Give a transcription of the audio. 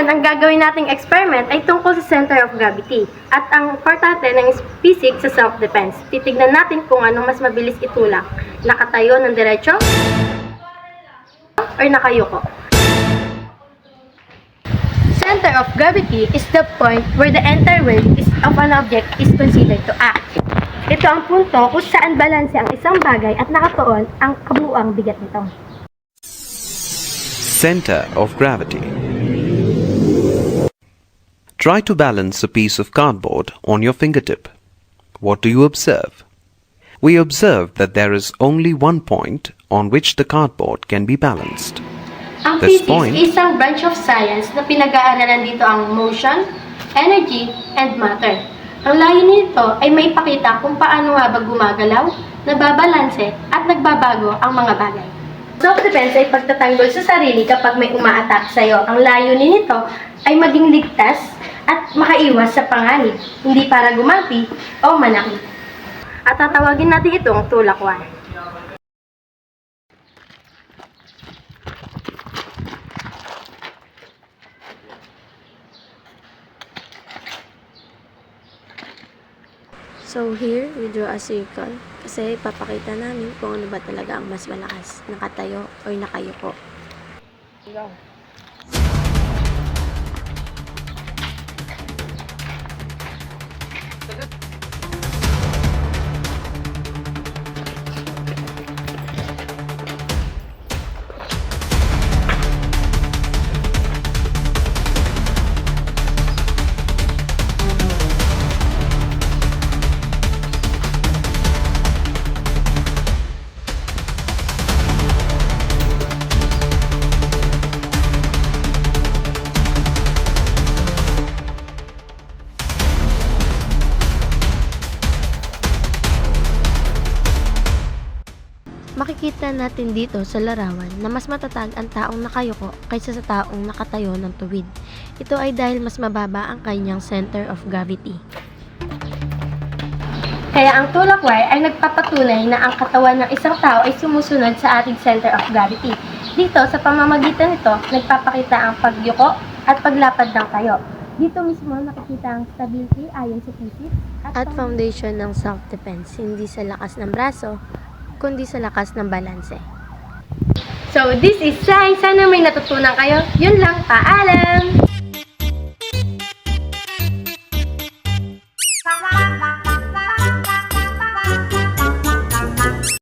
Ngayon, ang gagawin nating experiment ay tungkol sa center of gravity. At ang importante ng physics sa self-defense. Titignan natin kung anong mas mabilis itulak. Nakatayo ng diretso or nakayuko. Center of gravity is the point where the entire weight of an object is considered to act. Ito ang punto kung saan balanse ang isang bagay at nakatuon ang kabuuang bigat nito. Center of gravity. Try to balance a piece of cardboard on your fingertip. What do you observe? We observe that there is only one point on which the cardboard can be balanced. Ang This physics point- ay isang branch of science na pinag-aaralan dito ang motion, energy, and matter. Ang layunin nito ay may pakita kung paano nga ba gumagalaw, nababalanse, at nagbabago ang mga bagay. Self-defense ay pagtatanggol sa sarili kapag may uma-attack sa'yo. Ang layunin nito ay maging ligtas at makaiwas sa panganib, hindi para gumampi o manakit. At tatawagin natin itong tulakwan. So here, we draw a circle kasi papakita namin kung ano ba talaga ang mas malakas, nakatayo o nakayuko. Makikita natin dito sa larawan na mas matatag ang taong nakayuko kaysa sa taong nakatayo ng tuwid. Ito ay dahil mas mababa ang kanyang center of gravity. Kaya ang tulak wire ay nagpapatunay na ang katawan ng isang tao ay sumusunod sa ating center of gravity. Dito, sa pamamagitan nito, nagpapakita ang pagyuko at paglapad ng tayo. Dito mismo nakikita ang stability ayon sa physics At foundation ng self-defense, hindi sa lakas ng braso, kundi sa lakas ng balanse. So, this is Shai. Sana may natutunan kayo. Yun lang. Paalam!